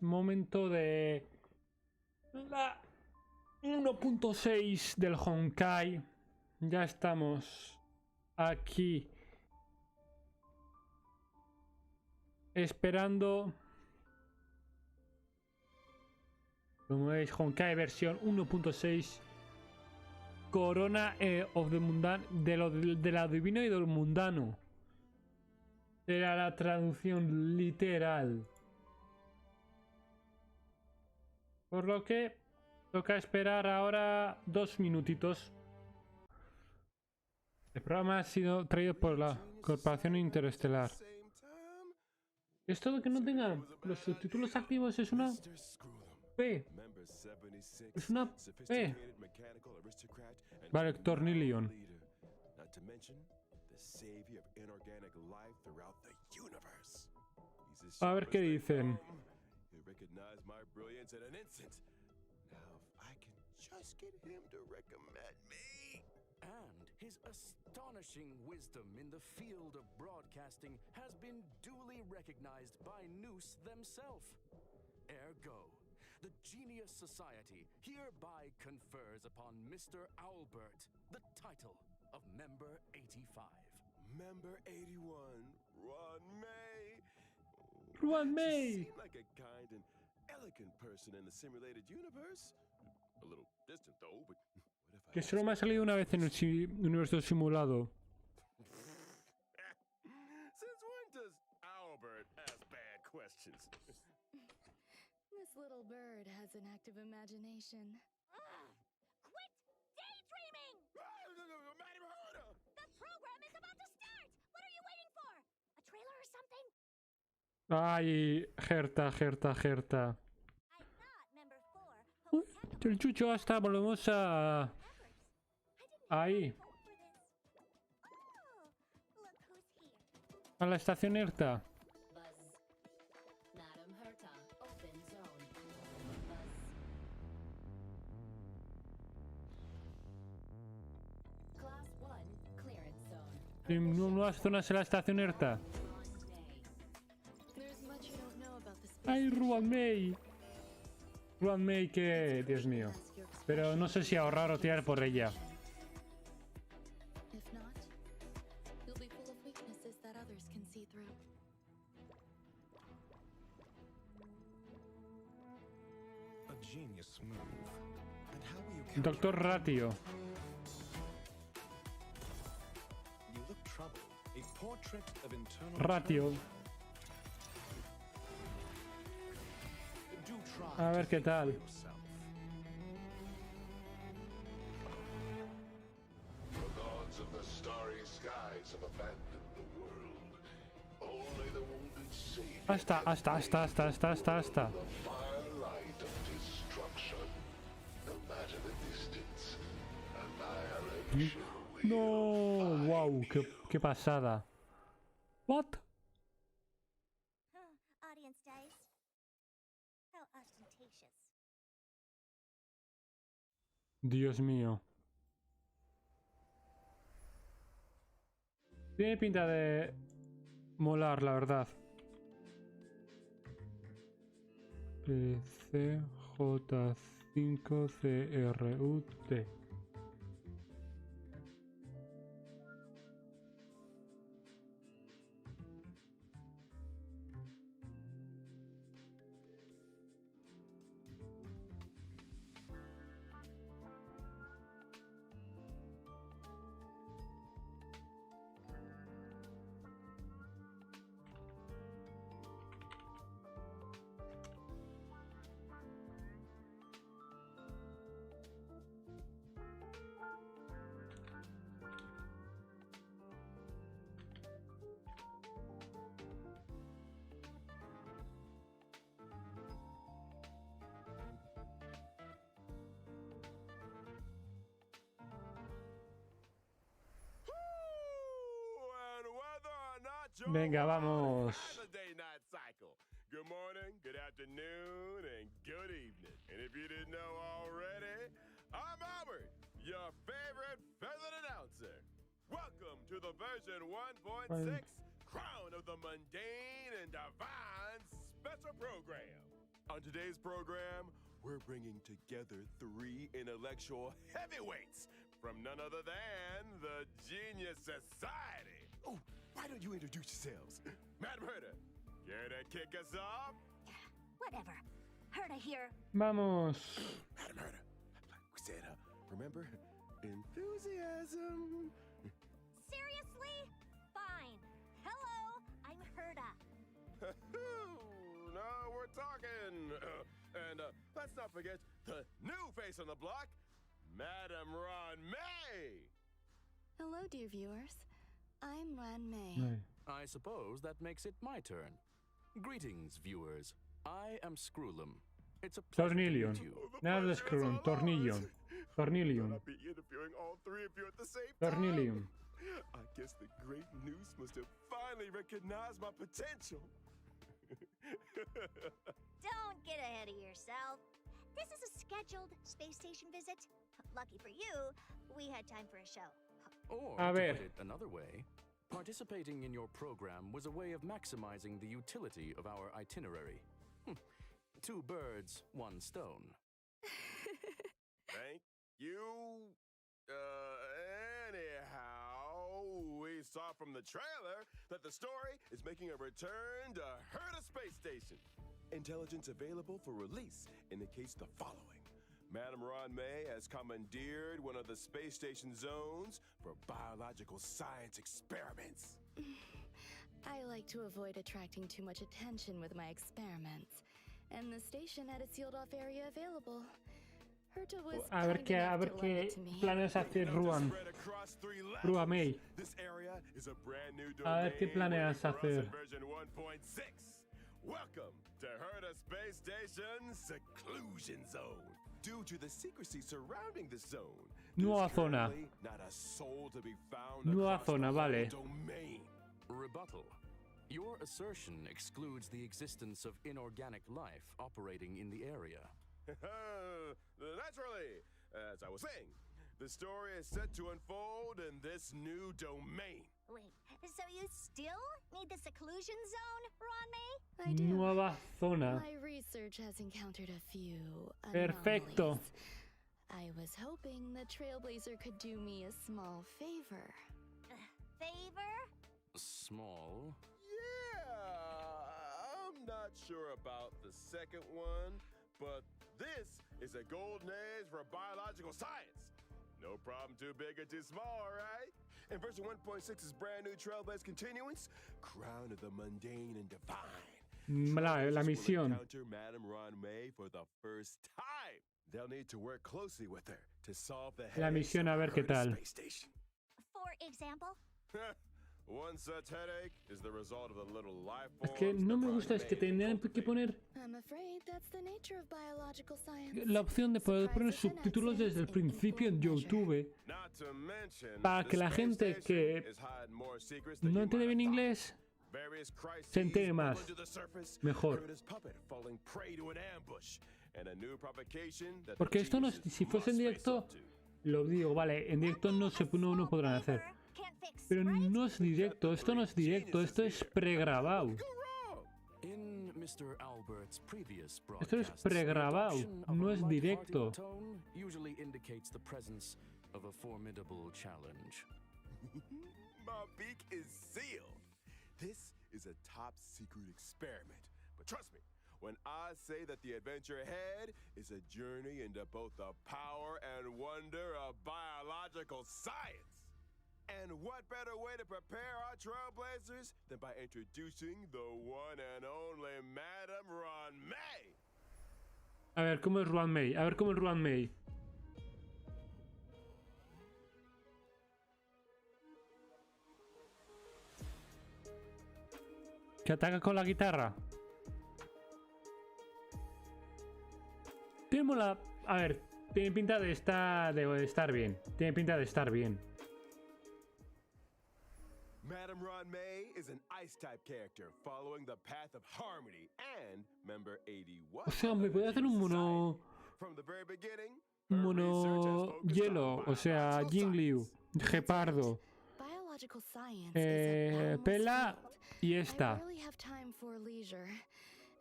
momento de la 1.6 del Honkai. Ya estamos aquí esperando. Como veis, Honkai versión 1.6. Corona of the Mundan, de lo divino y de lo mundano. Era la traducción literal. Por lo que toca esperar ahora 2 minutitos. El programa ha sido traído por la Corporación Interestelar. Esto de que no tenga los subtítulos activos es una P. Es una P. Vale, Tornillion. A ver qué dicen. And his astonishing wisdom in the field of broadcasting has been duly recognized by Noose themselves. Ergo, the Genius Society hereby confers upon Mr. Owlbert the title of Member 85. Member 81, Ruan Mei. Ruan Mei. Seem like a kind and elegant person in the simulated universe. A little distant though, but what if I Que solo me ha salido una vez en el universo simulado. Since when does Albert ask bad questions? This little bird has an active imagination. Quit daydreaming! Might have heard her. The program is about to start! What are you waiting for? A trailer or something? Ay, Gerta. I thought member 4 Uy, el chucho hasta volvemos a... Ahí, look who's here. a la estación Erta. Madam Herta, open zone. Class 1, clearance zone. Nuevas zonas en la estación Erta. There's much you don't know about the space. Ay, Ruan Mei. Ruan Mei, que... Dios mío. Pero no sé si ahorrar o tirar por ella. If not, you'll be full of weaknesses that others can see through. A genius move. And how will you Doctor Ratio. You look troubled. A portrait of internal Ratio. Do try A ver qué tal. yourself. The gods of the starry skies have abandoned the world. Only the wounded savior Hasta. the firelight of destruction. No matter the distance, annihilation No, wow, qué pasada. What? Audience dice. How ostentatious. Dios mío. Tiene pinta de molar, la verdad. PCJ5CRUT. Venga, vamos. Good morning, good afternoon, and good evening. And if you didn't know already, I'm Albert, your favorite feathered announcer. Welcome to the version 1.6 Crown of the Mundane and Divine special program. On today's program, we're bringing together 3 intellectual heavyweights from none other than the Genius Society. Oh, why don't you introduce yourselves? Madam Herta, care to kick us off? Whatever. Herta here. Vamos. Madam Herta, we said, remember, enthusiasm. Seriously? Fine. Hello, I'm Herta. No, we're talking. And let's not forget the new face on the block, Madam Ruan Mei. Hello, dear viewers. I'm Ruan Mei. Ay. I suppose that makes it my turn. Greetings, viewers. I am Screwlum. It's a pleasure to Tornillion. Oh, meet you. the Nada de pleasure is Screwlum. all Tornillion. ours. Tornillion. Should I be interviewing all 3 of you at the same time? Tornillion. I guess the great Noose must have finally recognized my potential. Don't get ahead of yourself. This is a scheduled space station visit. Lucky for you, we had time for a show. Or, A to ver. put it another way, participating in your program was a way of maximizing the utility of our itinerary. 2 birds, 1 stone. Thank you. Anyhow, we saw from the trailer that the story is making a return to Herta Space Station. Intelligence available for release indicates the following. Madam Ruan Mei has commandeered one of the space station zones for biological science experiments. I like to avoid attracting too much attention with my experiments, and the station had a sealed-off area available. Herta was A ver kind qué, a enough ver to lend qué it to me. planes hace Now Ruan. spread across 3 levels. Ruan Mei. This area is a brand new A ver qué domain planeas waiting for us in hacer. version 1.6. Welcome to Herta Space Station Seclusion Zone. Due to the secrecy surrounding the zone, Nueva there's zona. currently not a soul to be found Nueva across the zona, whole vale. domain. Rebuttal. Your assertion excludes the existence of inorganic life operating in the area. Naturally, as I was saying, the story is set to unfold in this new domain. Wait, so you still need the seclusion zone, Ruan Mei? I do. Nueva zona. My research has encountered a few Perfecto. anomalies. I was hoping the Trailblazer could do me a small favor. Favor? Small. Yeah, I'm not sure about the second one, but this is a golden age for biological science. No problem too big or too small, right? And version 1.6's brand new Trailblaze continuance, Crown of the Mundane and Divine. La Trailblazers will misión. encounter Madam Ruan Mei for the first time. They'll need to work closely with her to solve the La headaches misión, a of ver qué Herta tal. Space Station. For example? One such headache is the result of the little life Es que forms no the me Ruan gusta, es que Mei tendrían que cultivate. poner I'm afraid that's the nature of biological science. la opción de poder poner Surprises and subtítulos desde el accidents in principio en equal measure. YouTube Not to mention, para the que la space gente station que is hiding more secrets than no you entiende might bien have thought. inglés Various crises se entere más. bubbling to the surface, Mejor. Herta's puppet falling prey to an ambush, and a new provocation that the Porque esto no es, geniuses si fuese en must face directo, up to. lo digo, vale, en directo no se no podrán hacer. Can't fix, Pero right? no es directo, esto no es directo, esto es pregrabado. Go wrong. In Mr. Albert's previous Esto es broadcasts, pregrabado, the adoption of no a es light-hearted directo. tone usually indicates the presence of a formidable challenge. My beak is sealed. This is a top secret experiment. But trust me, when I say that the adventure ahead is a journey into both the power and wonder of biological science. And what better way to prepare our trailblazers than by introducing the one and only Madam Ruan Mei? A ver, ¿cómo es Ruan Mei? A ver, ¿cómo es Ruan Mei? Que ataca con la guitarra. Tenemos la... A ver, tiene pinta de estar bien. Tiene pinta de estar bien. Madam Ruan Mei is an ice-type character following the path of harmony and member 81. O sea, me puede hacer un mono... From the very beginning, Un mono hielo. O sea, Jingliu. Gepardo. Biological science is an endless Pela field. y I esta. rarely have time for leisure.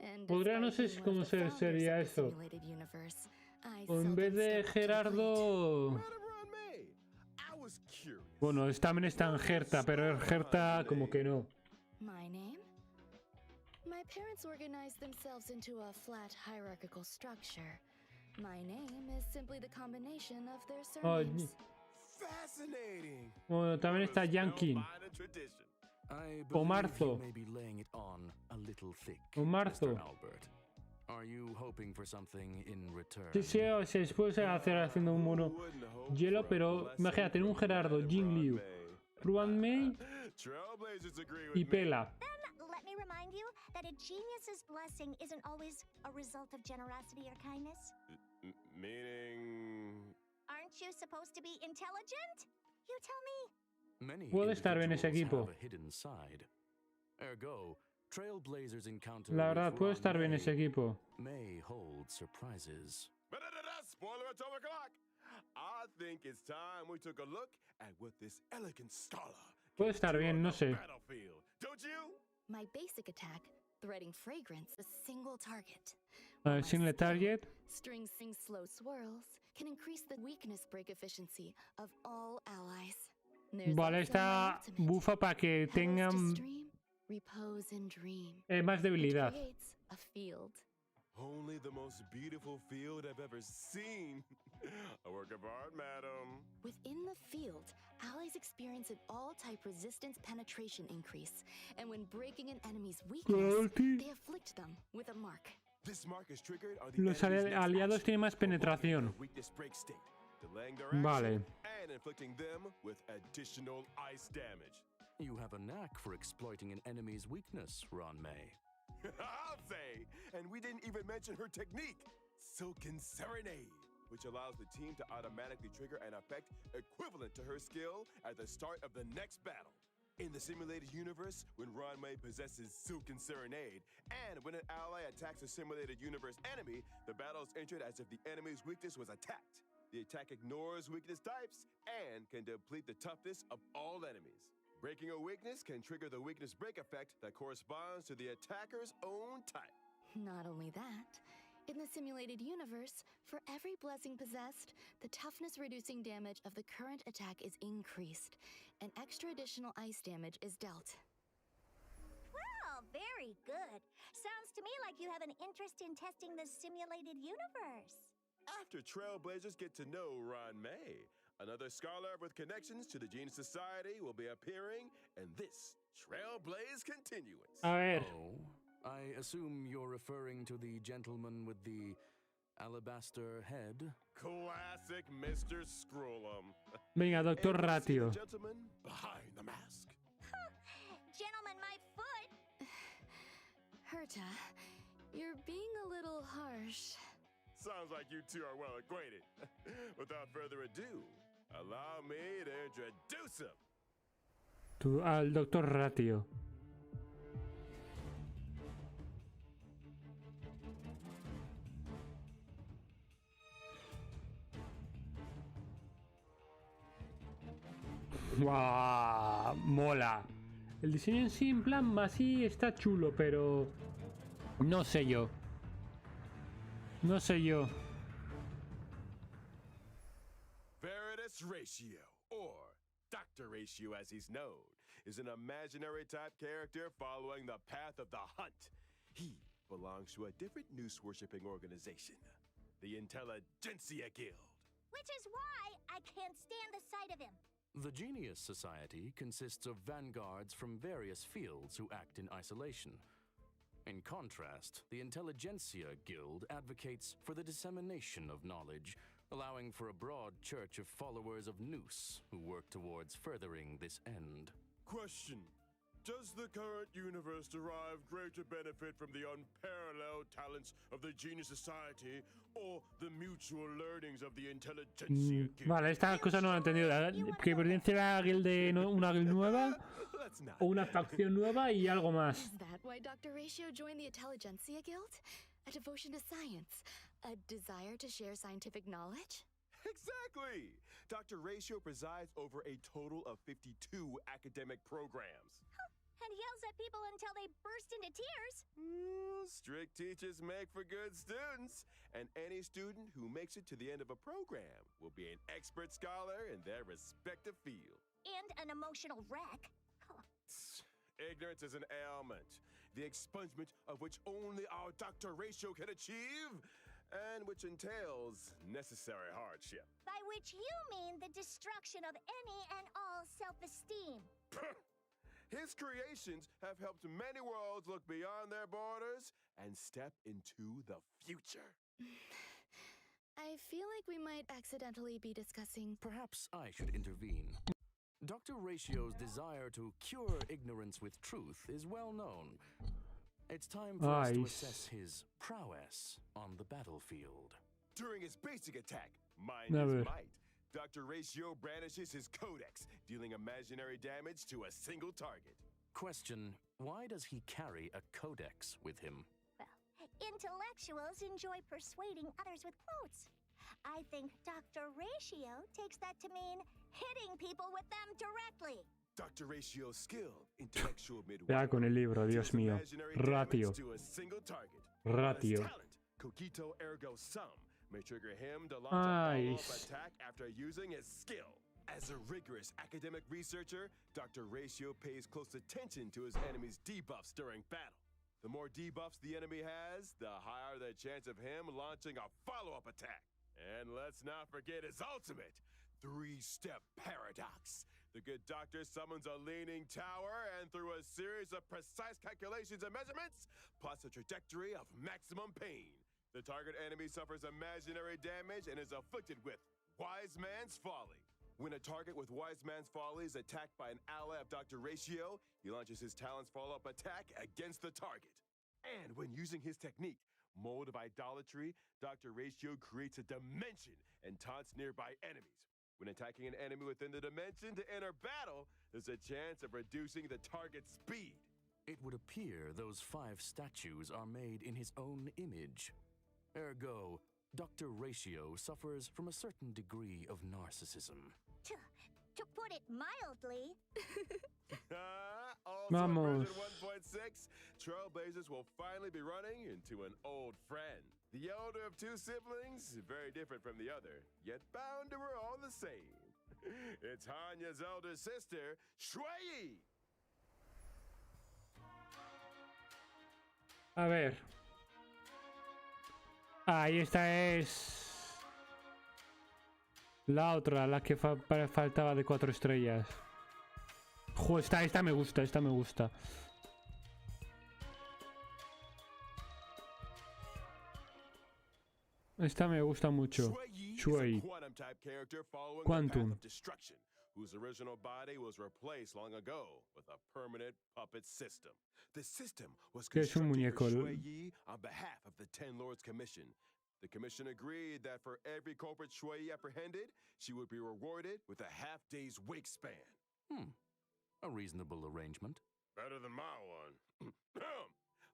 And Podría, no despite sé being cómo one of the founders sería of the eso. simulated universe, I O en seldom vez de step up to the plate. Gerardo... Madam Ruan Mei, I was curious. Bueno, también está en Gerta, pero en Gerta como que no. My name? My parents organized themselves into a flat hierarchical structure. My name is simply the combination of their Oh, surnames. Fascinating. bueno, también está Yankee. Spellbind tradition. I O believe marzo. you may be laying it on a little thick, O marzo. Mr. Albert. Are you hoping for something in return? Sí, sí, o sea, después de hacer haciendo un mono Wouldn't hope hielo, for a pero blessing imagínate, en un from Gerardo, Madam Jin Ruan Liu, Mei. Ruan Mei Trailblazers agree with y me. Pela. Then let me remind you that a genius's blessing isn't always a result of generosity or kindness. Meaning... Aren't you supposed to be intelligent? You tell me. Many Puede estar bien ese individuals equipo. have a hidden side. Ergo, Trailblazers encounter La with verdad, puede Ruan estar bien ese Mei equipo. may hold surprises. Spoiler at 12 o'clock. I think it's time we took a look at what this elegant scholar Puede can estar do bien, on no the sé. battlefield. Don't you? My basic attack, threading fragrance, a single target. A single target. String sing slow swirls can increase the weakness break efficiency of all allies. There's Vale, also my esta ultimate, bufa para que Petals to tengan stream, repose and dream, más which debilidad. creates a field. Only the most beautiful field I've ever seen. A work of art, madam. Within the field, allies experience an all-type resistance penetration increase, and when breaking an enemy's weakness, Ulti. they afflict them with a mark. This mark is triggered on the Los enemy's next aliados action, tienen más provoking penetración. their weakness break state, delaying their action, Vale. and inflicting them with additional ice damage. You have a knack for exploiting an enemy's weakness, Ruan Mei. I'll say, and we didn't even mention her technique, Silken Serenade, which allows the team to automatically trigger an effect equivalent to her skill at the start of the next battle. In the simulated universe, when Ruan Mei possesses Silken Serenade, and when an ally attacks a simulated universe enemy, the battle is entered as if the enemy's weakness was attacked. The attack ignores weakness types and can deplete the toughness of all enemies. Breaking a weakness can trigger the weakness break effect that corresponds to the attacker's own type. Not only that, in the simulated universe, for every blessing possessed, the toughness-reducing damage of the current attack is increased, and extra additional ice damage is dealt. Well, very good. Sounds to me like you have an interest in testing the simulated universe. After Trailblazers get to know Ruan Mei, another scholar with connections to the Genius Society will be appearing in this Trailblaze Continuance. A ver, Oh, I assume you're referring to the gentleman with the alabaster head? Classic Mr. Scrollum. venga, Doctor And you'll see the Ratio. gentleman behind the mask. Gentlemen, my foot. Herta, you're being a little harsh. Sounds like you two are well acquainted. Without further ado, allow me to introduce him. Al Doctor Ratio. ¡Guau! Mola. El diseño en sí, en plan, así está chulo, pero... No sé yo. No sé yo. Veritas Ratio, or Dr. Ratio as he's known, is an imaginary type character following the path of the hunt. He belongs to a different noose-worshipping organization, the Intelligentsia Guild. Which is why I can't stand the sight of him. The Genius Society consists of vanguards from various fields who act in isolation. In contrast, the Intelligentsia Guild advocates for the dissemination of knowledge, allowing for a broad church of followers of Noose who work towards furthering this end. Question. Does the current universe derive greater benefit from the unparalleled talents of the Genius Society or the mutual learnings of the Intelligentsia Guild? Vale, esta cosa no la he entendido. ¿Que pertenece a la guild de una guild nueva? Let's not. ¿O una facción nueva y algo más? Is that why Dr. Ratio joined the Intelligentsia Guild? A devotion to science? A desire to share scientific knowledge? Exactly! Dr. Ratio presides over a total of 52 academic programs. And and yells at people until they burst into tears. Strict teachers make for good students, and any student who makes it to the end of a program will be an expert scholar in their respective field. And an emotional wreck. Ignorance is an ailment, the expungement of which only our Dr. Ratio can achieve, and which entails necessary hardship. By which you mean the destruction of any and all self-esteem. His creations have helped many worlds look beyond their borders and step into the future. I feel like we might accidentally be discussing. Perhaps I should intervene. Dr. Ratio's desire to cure ignorance with truth is well known. It's time for us to assess his prowess on the battlefield. During his basic attack, Mind A is ver. Might, Dr. Ratio brandishes his codex, dealing imaginary damage to a single target. Question, why does he carry a codex with him? Well, intellectuals enjoy persuading others with quotes. I think Dr. Ratio takes that to mean hitting people with them directly. Dr. Ratio's skill, intellectual midwife, Ya con el libro, Dios deals mío. imaginary Ratio. damage to a single target. Ratio. His talent, cogito ergo sum, may trigger him to launch a follow-up Nice. attack after using his skill. As a rigorous academic researcher, Dr. Ratio pays close attention to his enemy's debuffs during battle. The more debuffs the enemy has, the higher the chance of him launching a follow-up attack. And let's not forget his ultimate, three-step paradox. The good doctor summons a leaning tower, and through a series of precise calculations and measurements, plots a trajectory of maximum pain. The target enemy suffers imaginary damage and is afflicted with Wise Man's Folly. When a target with Wise Man's Folly is attacked by an ally of Dr. Ratio, he launches his talent's follow-up attack against the target. And when using his technique, Mold of Idolatry, Dr. Ratio creates a dimension and taunts nearby enemies. When attacking an enemy within the dimension to enter battle, there's a chance of reducing the target's speed. It would appear those 5 statues are made in his own image. Ergo, Dr. Ratio suffers from a certain degree of narcissism. To put it mildly, Also in Vamos. version 1.6, Trailblazers will finally be running into an old friend. The elder of 2 siblings, very different from the other, yet bound to her all the same. It's Hanya's elder sister, Xueyi. A ver. Ahí esta es la otra, la que faltaba de 4 estrellas. Jo, esta me gusta, esta me gusta. Esta me gusta mucho. Xueyi is Xueyi. a quantum type character following Quantum. the path of destruction, whose original body was replaced long ago with a permanent puppet system. The system was Que es un constructed for muñeco. Xueyi on behalf of the Ten Lords Commission. The commission agreed that for every culprit Xueyi apprehended, she would be rewarded with a half-day's wake span. A reasonable arrangement. Better than my one.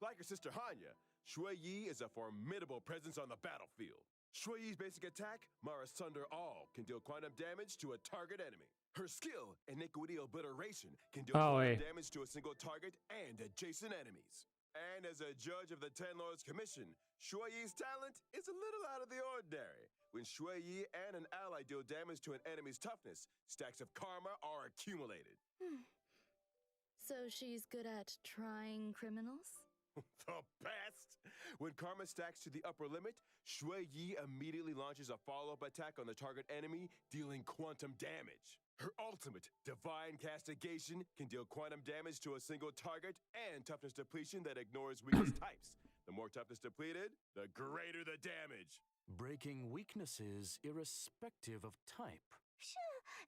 Like her sister Hanya, Xueyi is a formidable presence on the battlefield. Xueyi's basic attack, Mara Sunder All, can deal quantum damage to a target enemy. Her skill, Iniquity Obliteration, can deal quantum damage to a single target and adjacent enemies. And as a judge of the Ten Lords Commission, Xueyi's talent is a little out of the ordinary. When Xueyi and an ally deal damage to an enemy's toughness, stacks of karma are accumulated. So she's good at trying criminals? The best! When karma stacks to the upper limit, Xueyi immediately launches a follow-up attack on the target enemy, dealing quantum damage. Her ultimate, Divine Castigation, can deal quantum damage to a single target and toughness depletion that ignores weakest types. The more toughness depleted, the greater the damage. Breaking weaknesses irrespective of type.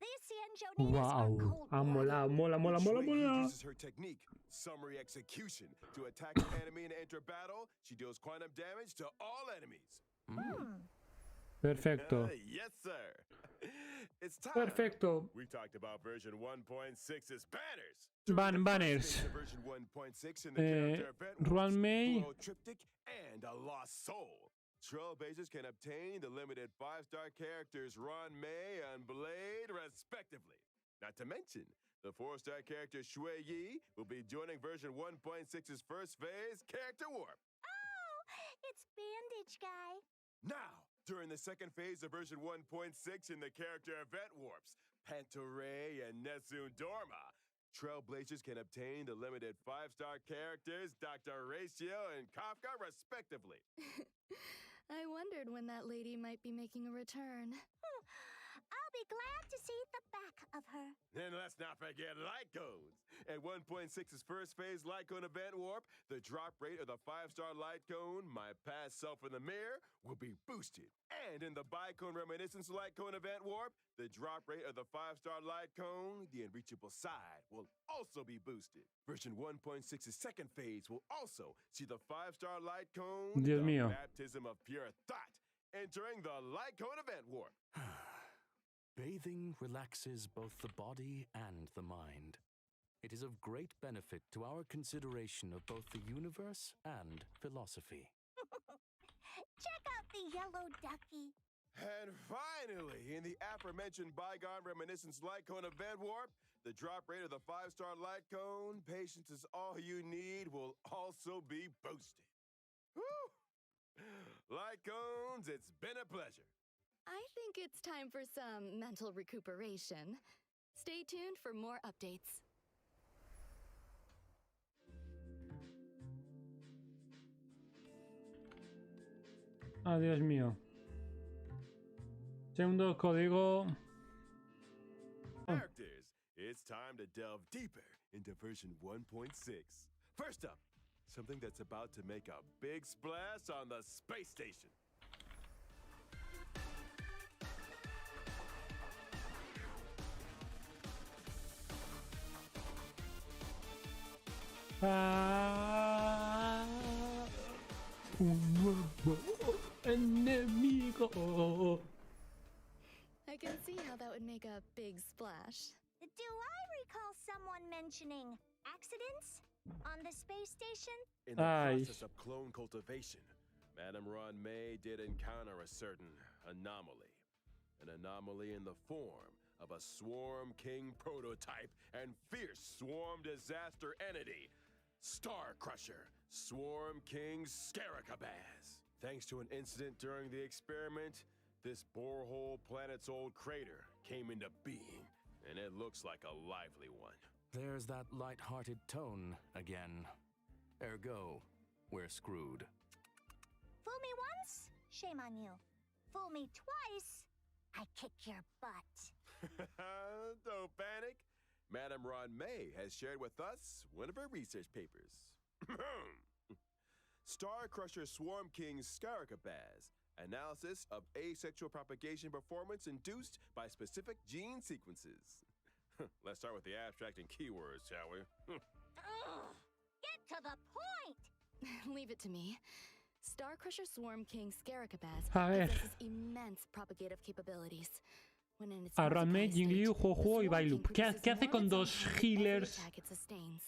these Xianzhou natives Wow. are cold. Ha molado, mola, mola, mola, Xueyi mola. uses her technique, Summary Execution, to attack an enemy and enter battle. She deals quantum damage to all enemies. Perfecto. Yes, sir. It's time. Perfecto. We talked about version 1.6's banners. Banners. Version 1.6 in the character event Ruan modes, Mei. Flow Triptych, and a Lost Soul. Trailblazers can obtain the limited 5-star characters Ruan Mei and Blade, respectively. Not to mention, The 4-star character Xueyi will be joining version 1.6's first phase, Character Warp. Oh, it's Bandage Guy. Now, during the second phase of version 1.6 in the character event warps, Pantoray and Nessun Dorma, Trailblazers can obtain the limited 5-star characters Dr. Reaccion and Kafka, respectively. I wondered when that lady might be making a return. I'll be glad to see the back of her. And let's not forget light cones. At 1.6's first phase light cone event warp, the drop rate of the 5-star light cone, my past self in the mirror, will be boosted. And in the bicone reminiscence light cone event warp, the drop rate of the 5-star light cone, the unreachable side, will also be boosted. Version 1.6's second phase will also see the 5-star light cone, Dios the mío. baptism of pure thought, entering the light cone event warp. Bathing relaxes both the body and the mind. It is of great benefit to our consideration of both the universe and philosophy. Check out the yellow ducky. And finally, in the aforementioned bygone reminiscence light cone event warp, the drop rate of the 5-star light cone, patience is all you need, will also be boosted. Woo! Light cones, it's been a pleasure. I think it's time for some mental recuperation. Stay tuned for more updates. Ah, Dios mío. Segundo código. Characters, it's time to delve deeper into version 1.6. First up, something that's about to make a big splash on the space station. Un nuevo enemigo. I can see how that would make a big splash. Do I recall someone mentioning accidents on the space station? In the Ay. process of clone cultivation, Madame Ruan Mei did encounter a certain anomaly. An anomaly in the form of a Swarm King prototype and fierce swarm disaster entity, Star Crusher, Swarm King Scaricabaz. Thanks to an incident during the experiment, this borehole planet's old crater came into being, and it looks like a lively one. There's that light-hearted tone again. Ergo, we're screwed. Fool me once, shame on you. Fool me twice, I kick your butt. Don't panic. Madame Ruan Mei has shared with us one of her research papers. Star Crusher Swarm King Scaricabaz. Analysis of asexual propagation performance induced by specific gene sequences. Let's start with the abstract and keywords, shall we? Ugh, get to the point! Leave it to me. Star Crusher Swarm King Scaricabaz A ver. possesses immense propagative capabilities. When in its A Ruan Mei, multiplied Jingliu, state, Juojuo y the Swarm Bailu. King ¿Qué produces hace more con of dos its own every healers? attack it sustains.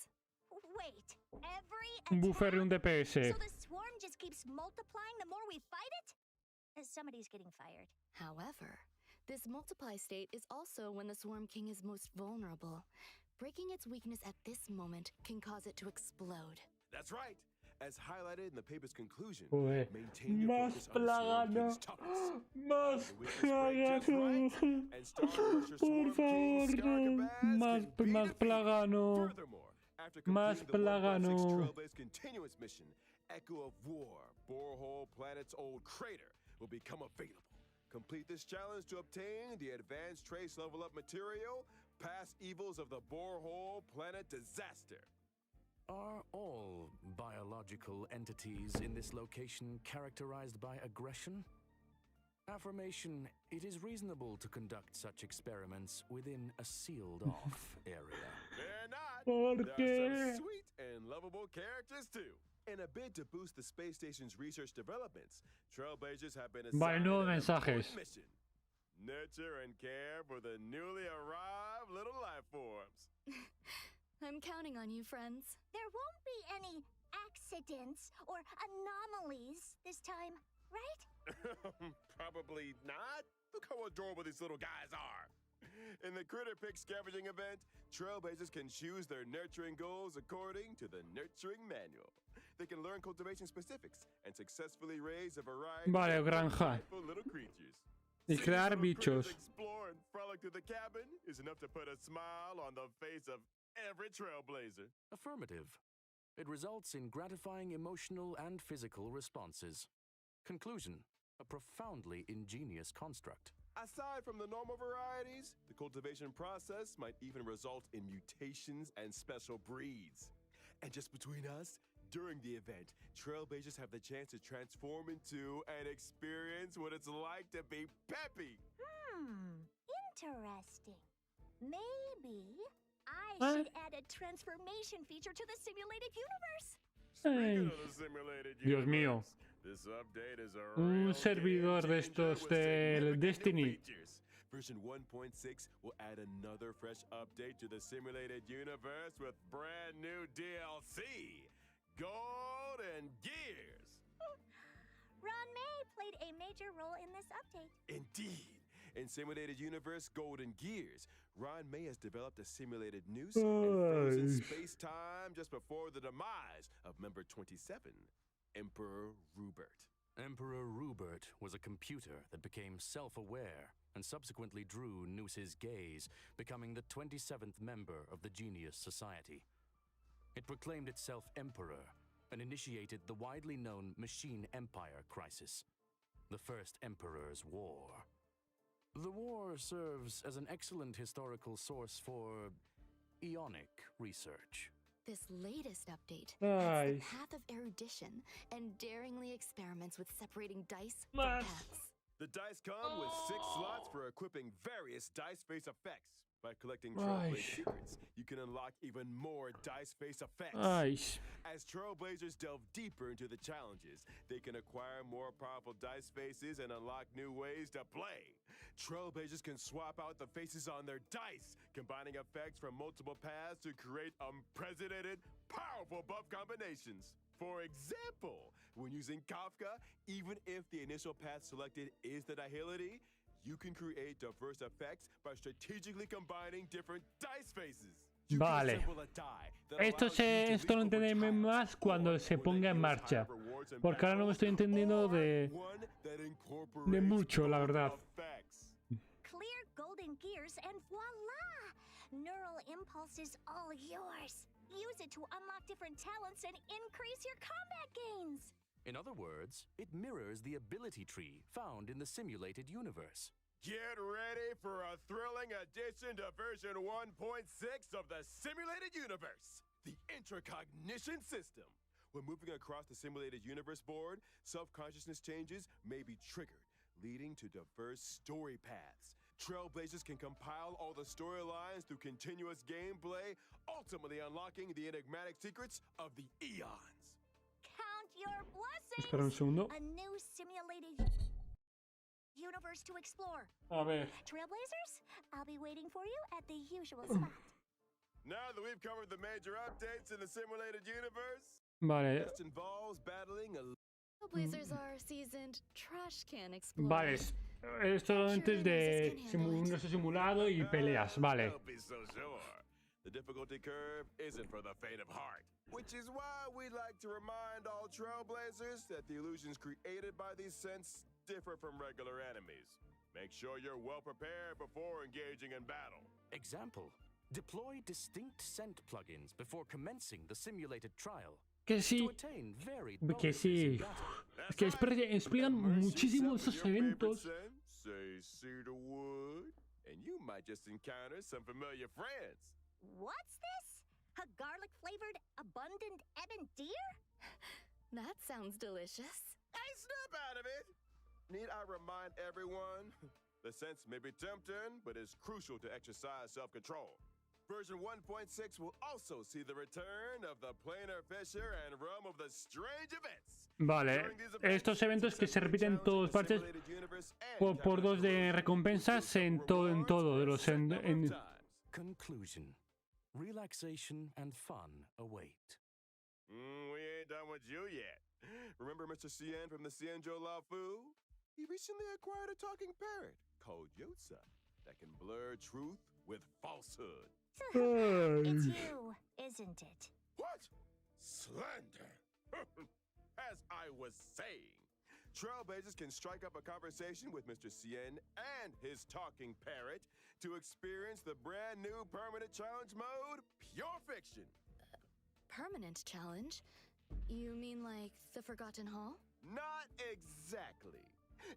Wait, every Un buffer y un attack? DPS. So the swarm just keeps multiplying the more we fight it? Somebody's getting fired. However, this multiply state is also when the Swarm King is most vulnerable. Breaking its weakness at this moment can cause it to explode. That's right. As highlighted in the paper's conclusion, Joder. maintain your Más focus on the Swarm plagano. King's toughness. Más The weakness break just right, plagano. and Star Crusher Por Swarm King favor, Scaricabaz más, can be más defeated. plagano. Furthermore, after Más completing the 1.6 plagano. Trailblaze continuous mission, Echo of War, Borehole Planet's old crater, will become available. Complete this challenge to obtain the advanced trace level up material, past evils of the Borehole Planet disaster. Are all biological entities in this location characterized by aggression? Affirmation, it is reasonable to conduct such experiments within a sealed-off area. They're not. ¿Por There are qué? some sweet and lovable characters too. In a bid to boost the space station's research developments, Trailblazers have been Vale, assigned nuevos an mensajes. important mission. Nurture and care for the newly arrived little life forms. I'm counting on you, friends. There won't be any accidents or anomalies this time, right? Probably not. Look how adorable these little guys are. In the Critter Pick scavenging event, trailblazers can choose their nurturing goals according to the nurturing manual. They can learn cultivation specifics and successfully raise a variety Vale, of granja. delightful little creatures. Y Seeing crear little critters bichos. explore and frolic through the cabin is enough to put a smile on the face of every trailblazer. Affirmative. It results in gratifying emotional and physical responses. Conclusion. A profoundly ingenious construct. Aside from the normal varieties, the cultivation process might even result in mutations and special breeds. And just between us, during the event, trailblazers have the chance to transform into and experience what it's like to be peppy. Interesting. Maybe I What? should add a transformation feature to the simulated universe. Speaking Ay, of the simulated Dios mío. universe, this update is a Un real servidor de game changer estos with del significant new Destiny. features. Version 1.6 will add another fresh update to the simulated universe with brand new DLC, Gold and Gears. Ruan Mei played a major role in this update. Indeed. In Simulated Universe Golden Gears, Ruan Mei has developed a simulated noose and frozen Nice. space-time just before the demise of member 27, Emperor Rupert. Emperor Rupert was a computer that became self-aware and subsequently drew Noose's gaze, becoming the 27th member of the Genius Society. It proclaimed itself Emperor and initiated the widely known Machine Empire crisis, the First Emperor's War. The war serves as an excellent historical source for Ionic research. This latest update adds the Nice. path of erudition and daringly experiments with separating dice from Nice. paths. The dice come with 6 slots for equipping various dice face effects. By collecting Ay. Trailblaze secrets, you can unlock even more dice face effects. Ay, As Trailblazers delve deeper into the challenges, they can acquire more powerful dice faces and unlock new ways to play. Trailblazers can swap out the faces on their dice, combining effects from multiple paths to create unprecedented, powerful buff combinations. For example, when using Kafka, even if the initial path selected is the Nihility, you can create diverse effects by strategically combining different dice faces. You can Vale. assemble a die that Esto allows you to esto lo leap over entenderé tiles, más cuando or se when ponga they en use marcha. higher rewards in Porque ahora no me estoy battle, entendiendo or de one that incorporates mucho, la both verdad. effects. Clear golden gears and voila! Neural impulse is all yours. Use it to unlock different talents and increase your combat gains. In other words, it mirrors the ability tree found in the simulated universe. Get ready for a thrilling addition to version 1.6 of the simulated universe, the intracognition system. When moving across the simulated universe board, self-consciousness changes may be triggered, leading to diverse story paths. Trailblazers can compile all the storylines through continuous gameplay, ultimately unlocking the enigmatic secrets of the eons. Count your blessings! Espera un segundo. A new simulated universe to explore. A ver. Trailblazers, I'll be waiting for you at the usual spot. Now that we've covered the major updates in the simulated universe, Vale. this involves battling a Trailblazers are seasoned trash can explorers. Vale. Esto antes de universo simulado y peleas. Vale. Don't be so sure. The difficulty curve isn't for the faint of heart, which is why we'd like to remind all Trailblazers that the illusions created by these scents differ from regular enemies. Make sure you're well prepared before engaging in battle. Example, deploy distinct scent plugins before commencing the simulated trial Que sí. to attain varied Que bonuses in sí. battle. Es que explican muchísimo esos eventos. Say cedar wood, and you might just encounter some familiar friends. What's this? A garlic-flavored, abundant ebon deer? That sounds delicious. Hey, snap out of it! Need I remind everyone? The sense may be tempting, but it's crucial to exercise self-control. Version 1.6 will also see the return of the planar fissure and realm of the strange events. Vale. Estos eventos que se repiten en todas partes por 2 de recompensas en todo de los Conclusion. Relaxation and fun await. We ain't done with you yet. Remember Mr. Cien from the Cienjo Lao Fu? He recently acquired a talking parrot called Yotza. that can blur truth with falsehood. It's you, isn't it? What? Slander! As I was saying, Trailblazers can strike up a conversation with Mr. Cien and his talking parrot to experience the brand new permanent challenge mode, Pure Fiction. Permanent challenge? You mean like the Forgotten Hall? Not exactly.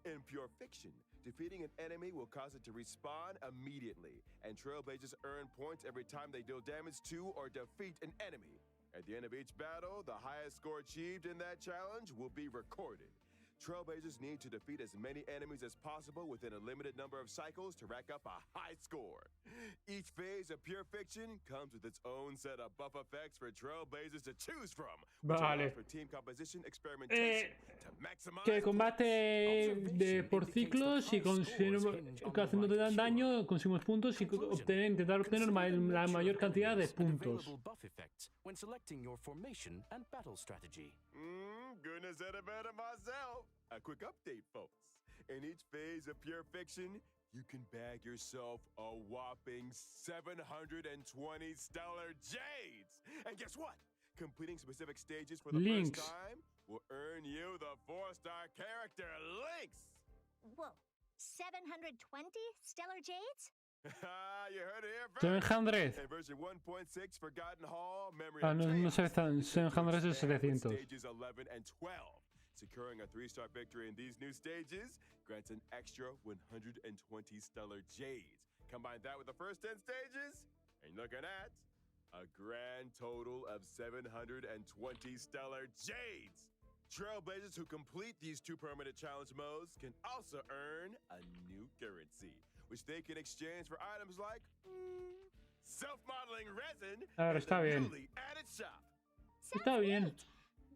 In Pure Fiction, defeating an enemy will cause it to respawn immediately, and Trailblazers earn points every time they deal damage to or defeat an enemy. At the end of each battle, the highest score achieved in that challenge will be recorded. Trailblazers need to defeat as many enemies as possible within a limited number of cycles to rack up a high score. Each phase of Pure Fiction comes with its own set of buff effects for Trailblazers to choose from, which Vale. allows for team composition experimentation to maximize Que combate por ciclos y haciendo daño, conseguimos puntos y intentar obtener la mayor cantidad de puntos. Buff effects when selecting your formation and battle strategy. Goodness said it better myself. A quick update, folks. In each phase of Pure Fiction, you can bag yourself a whopping 720 stellar jades. And guess what? Completing specific stages for the Links. first time will earn you the 4-star character Links. Whoa, 720 stellar jades? You heard it here first. 700. In version 1.6, Forgotten Hall, Memory Ah, of no Chaos, 700 es 700. stages 11 and 12. Securing a 3-star victory in these new stages grants an extra 120 stellar jades. Combine that with the first 10 stages, and you're looking at a grand total of 720 stellar jades. Trailblazers who complete these 2 permanent challenge modes can also earn a new currency, which they can exchange for items like self-modeling resin A ver, and está the bien. newly added shop. Está bien.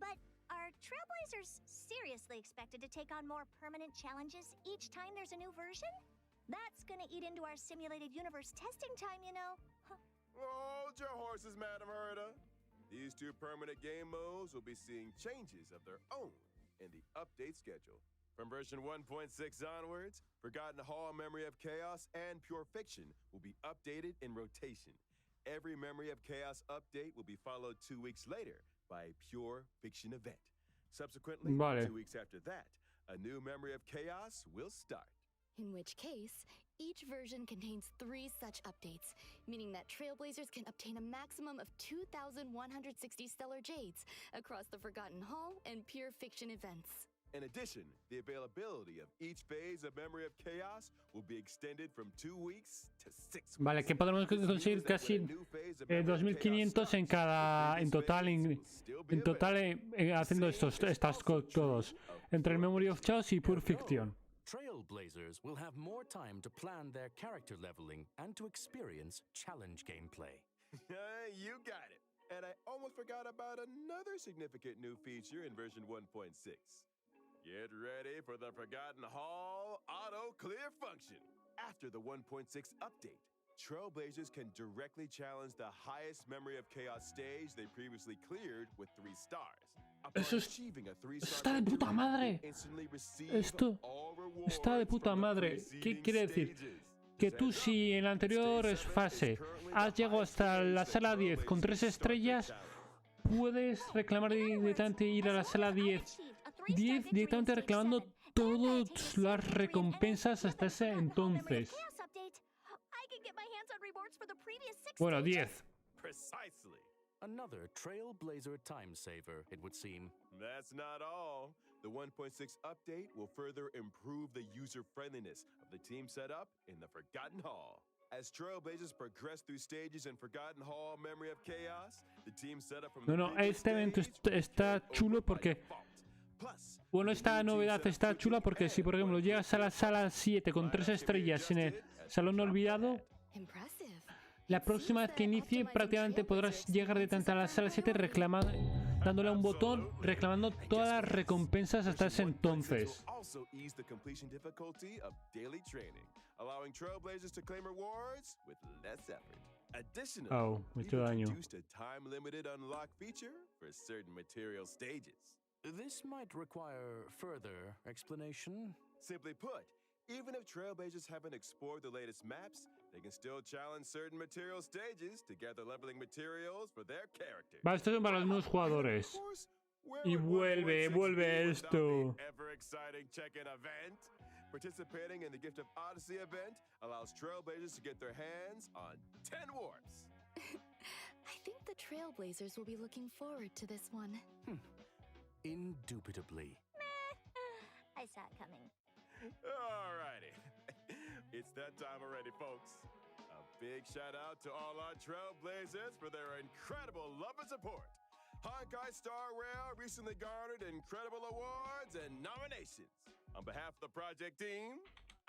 But are Trailblazers seriously expected to take on more permanent challenges each time there's a new version? That's gonna eat into our simulated universe testing time, you know. Hold your horses, Madam Herda. These 2 permanent game modes will be seeing changes of their own in the update schedule. From version 1.6 onwards, Forgotten Hall, Memory of Chaos, and Pure Fiction will be updated in rotation. Every Memory of Chaos update will be followed 2 weeks later by a Pure Fiction event. Subsequently, Vale. 2 weeks after that, a new Memory of Chaos will start. In which case, each version contains 3 such updates, meaning that Trailblazers can obtain a maximum of 2,160 stellar jades across the Forgotten Hall and Pure Fiction events. In addition, the availability of each phase of Memory of Chaos will be extended from 2 weeks to 6 weeks. Vale, que podremos conseguir casi 2.500 en total, haciendo estas todos, entre el Memory of Chaos y Pure Fiction. Trailblazers will have more time to plan their character leveling and to experience challenge gameplay. You got it. And I almost forgot about another significant new feature in version 1.6. Get ready for the Forgotten Hall auto clear function. After the 1.6 update, Trailblazers can directly challenge the highest Memory of Chaos stage they previously cleared with 3 stars. Eso está de puta madre. Esto está de puta madre. ¿Qué quiere decir? Que tú, si en la anterior fase has llegado hasta la sala 10 con 3 estrellas, puedes reclamar directamente ir a la sala 10 directamente reclamando todas las recompensas hasta ese entonces. Bueno, 10. Precisely. Another Trailblazer time saver, it would seem. That's not all. The 1.6 update will further improve the user-friendliness of the team setup in the Forgotten Hall. As Trailblazers progress through stages in Forgotten Hall, Memory of Chaos, the team setup from No, este evento está chulo porque... Bueno, esta novedad está chula porque si, por ejemplo, llegas a la sala 7 con 3 estrellas en el Salón Olvidado, la próxima vez que inicie prácticamente podrás llegar de tanta a la sala 7 dándole a un botón, reclamando todas las recompensas hasta ese entonces. Oh, me he hecho daño. This might require further explanation. Simply put, Even if Trailblazers haven't explored the latest maps, they can still challenge certain material stages to gather leveling materials for their characters. Vale, esto es para los nuevos jugadores. Y vuelve esto. Ever exciting check-in event. Participating in the Gift of Odyssey event allows Trailblazers to get their hands on 10 warps. I think the Trailblazers will be looking forward to this one. Indubitably. I saw it coming. Alrighty. It's that time already, folks. A big shout out to all our Trailblazers for their incredible love and support. Honkai Star Rail recently garnered incredible awards and nominations. On behalf of the project team,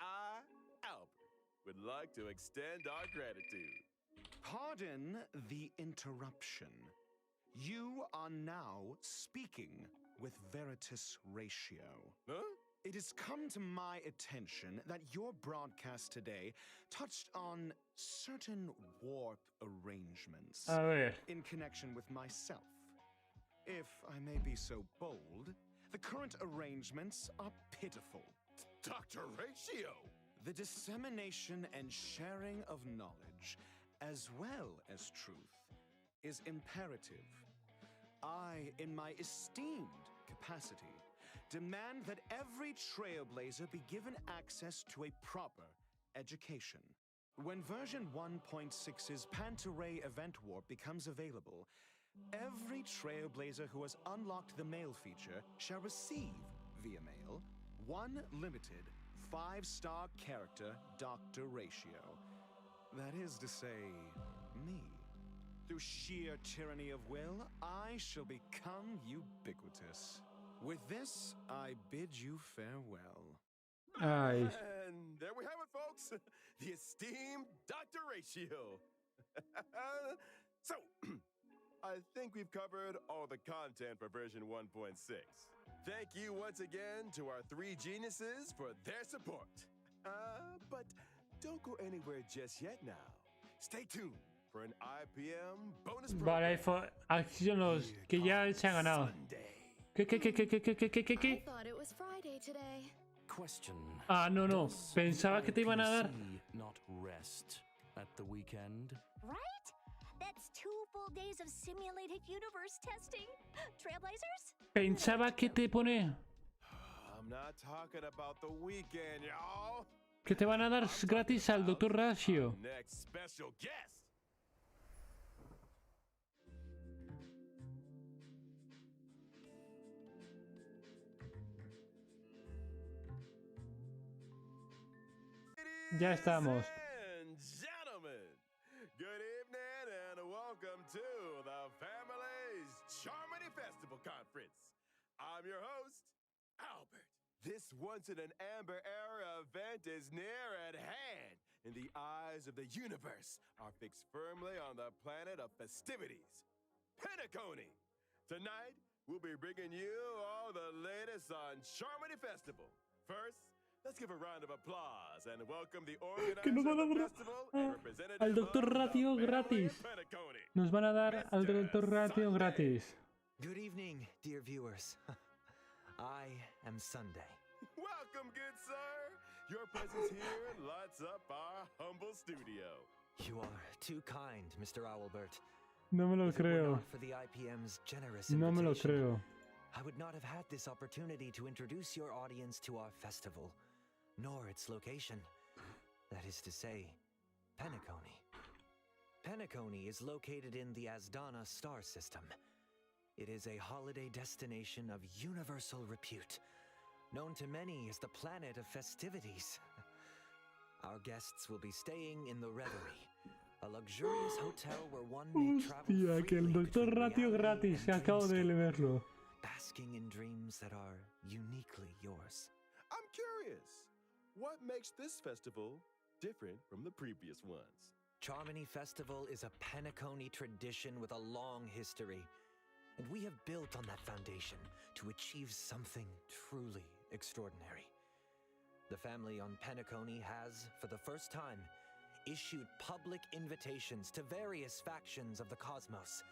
I, Albert, would like to extend our gratitude. Pardon the interruption. You are now speaking with Veritas Ratio. Huh? It has come to my attention that your broadcast today touched on certain warp arrangements A ver. in connection with myself. If I may be so bold, the current arrangements are pitiful. Dr. Ratio! The dissemination and sharing of knowledge, as well as truth, is imperative. I, in my esteemed capacity, demand that every Trailblazer be given access to a proper education. When version 1.6's Pantaray event warp becomes available, every Trailblazer who has unlocked the mail feature shall receive, via mail, one limited 5-star character Dr. Ratio. That is to say, me. Through sheer tyranny of will, I shall become ubiquitous. With this, I bid you farewell. Ay. And there we have it, folks. The esteemed Dr. Ratio. So, I think we've covered all the content for version 1.6. Thank you once again to our 3 geniuses for their support. But don't go anywhere just yet now. Stay tuned for an IPM bonus Vale, acción los que ya se han ganado. ¿Qué? I thought it was Friday today. Question. Ah, no. Does Pensaba que te iban a dar. PC not rest at the weekend? Right? That's 2 full days of simulated universe testing. Trailblazers? Pensaba que te pone. I'm not talking about the weekend, y'all. Que te van a dar gratis al Dr. Ratio. Next special guest. Ya estamos. And gentlemen, good evening and welcome to the Family's Charmony Festival Conference. I'm your host, Albert. This once in an amber era event is near at hand, and the eyes of the universe are fixed firmly on the planet of festivities, Penacony. Tonight, we'll be bringing you all the latest on Charmony Festival. First, let's give a round of applause and welcome the Que nos van a organizer of the dar festival and representative al Dr. of the Ratio family gratis. of Penacony. Nos van a dar al Dr. Ratio gratis. Good evening, dear viewers. I am Sunday. Welcome, good sir. Your presence here lights up our humble studio. You are too kind, Mr. Owlbert. No me lo If it were creo. not for the IPM's generous No me lo invitation, creo. I would not have had this opportunity to introduce your audience to our festival, nor its location. That is to say, Penacony. Penacony is located in the Asdana star system. It is a holiday destination of universal repute, known to many as the planet of festivities. Our guests will be staying in the Reverie, a luxurious hotel where one may travel Hostia, que el freely Dr. between Ratio reality gratis. and Acabo de dreamscape, verlo. basking in dreams that are uniquely yours. I'm curious, what makes this festival different from the previous ones? Charmony Festival is a Penacony tradition with a long history, and we have built on that foundation to achieve something truly extraordinary. The family on Penacony has, for the first time, issued public invitations to various factions of the cosmos,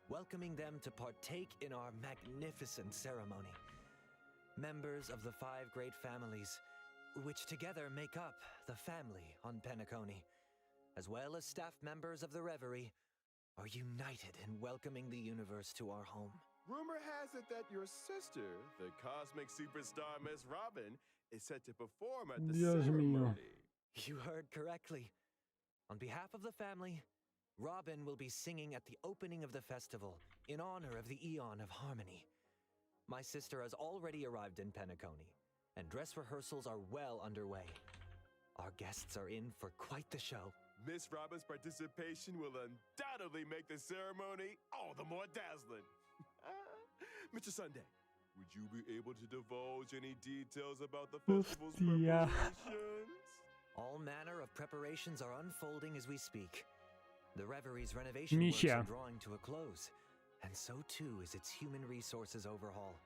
welcoming them to partake in our magnificent ceremony. Members of the 5 great families, which together make up the family on Penacony, as well as staff members of the Reverie, are united in welcoming the universe to our home. Rumor has it that your sister, the cosmic superstar Miss Robin, is set to perform at the Dios mío. ceremony. You heard correctly. On behalf of the family, Robin will be singing at the opening of the festival in honor of the Eon of Harmony. My sister has already arrived in Penacony, and dress rehearsals are well underway. Our guests are in for quite the show. Miss Robin's participation will undoubtedly make the ceremony all the more dazzling. Mr. Sunday, would you be able to divulge any details about the festival's Hostia. preparations? All manner of preparations are unfolding as we speak. The Reverie's renovation works Misha. are drawing to a close, and so too is its human resources overhaul.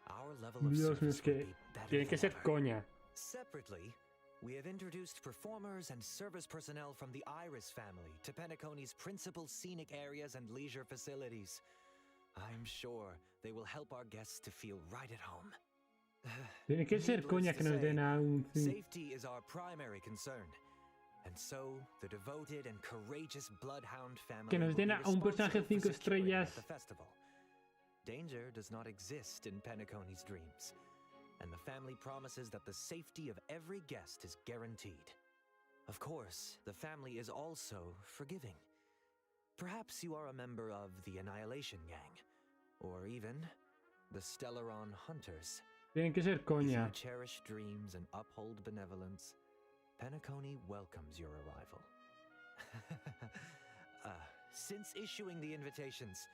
Our level of Dios mío, service es que will be better tiene que than ser ever. coña. Separately, we have introduced performers and service personnel from the Iris family to Penacony's principal scenic areas and leisure facilities. I'm sure they will help our guests to feel right at home. Tiene que ser Needless coña to que nos say, den a un... Safety is our primary concern. And so, the devoted and courageous Bloodhound family Que nos will den be a un personaje responsible for 5 security estrellas. at the festival. Danger does not exist in Penacony's dreams, and the family promises that the safety of every guest is guaranteed. Of course, the family is also forgiving. Perhaps you are a member of the Annihilation Gang, or even the Stellaron Hunters. Tienen que ser If you coña. cherish dreams and uphold benevolence, Penacony welcomes your arrival. Since issuing the invitations,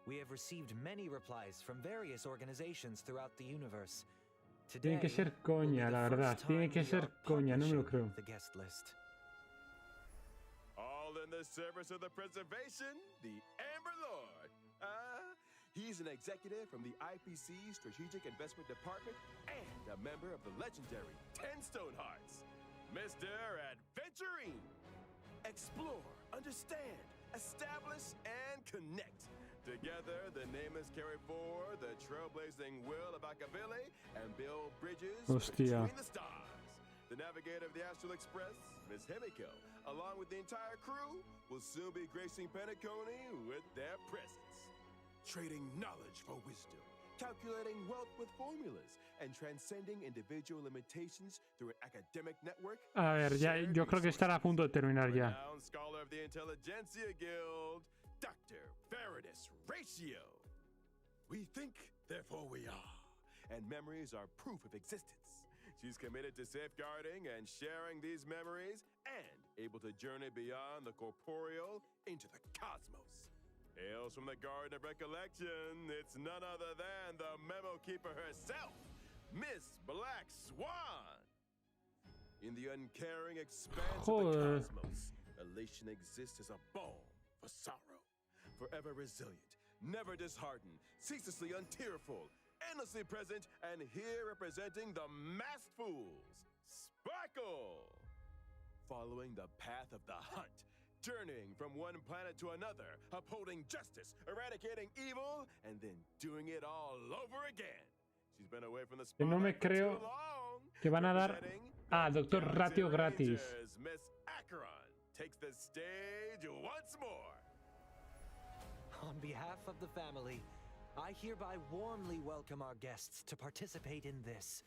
we have received many replies from various organizations throughout the universe. Today Tiene que ser will be coña, the la first verdad. Tiene time que we ser are coña, no me lo publishing creo. the guest list. All in the service of the preservation, the Amber Lord. He's an executive from the IPC Strategic Investment Department and a member of the legendary 10 Stonehearts. Mr. Adventurine. Explore, understand, establish, and connect. Together, the namers carry forward the trailblazing will of Akavili and build bridges Hostia. between the stars. The navigator of the Astral Express, Miss Himiko, along with the entire crew, will soon be gracing Penacony with their presence. Trading knowledge for wisdom, calculating wealth with formulas, and transcending individual limitations through an academic network. A ver, ya, shared yo creo que estará a punto de terminar ya. Renowned scholar of the Intelligentsia Guild, Dr. Veritas Reaccion. We think, therefore we are, and memories are proof of existence. She's committed to safeguarding and sharing these memories and able to journey beyond the corporeal into the cosmos. Hails from the Garden of Recollection, it's none other than the Memo Keeper herself, Miss Black Swan. In the uncaring expanse of the cosmos, elation exists as a balm for sorrow. Forever resilient, never disheartened, ceaselessly untearful, endlessly present, and here representing the masked fools, Sparkle! Following the path of the hunt, journeying from one planet to another, upholding justice, eradicating evil, and then doing it all over again. She's been away from the Que no me spotlight for creo too long. que van a dar Representing a Dr. Galaxy Ratio gratis. Rangers, Miss Acheron takes the stage once more. On behalf of the family, I hereby warmly welcome our guests to participate in this,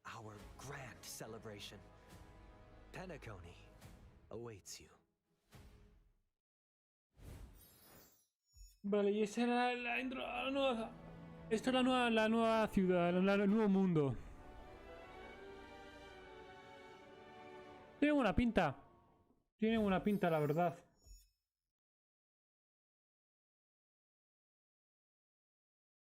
our grand celebration. Penacony awaits you. Vale, y esa era la intro. La nueva... Esto es la nueva ciudad, el nuevo mundo. Tiene buena pinta. Tiene buena pinta, la verdad.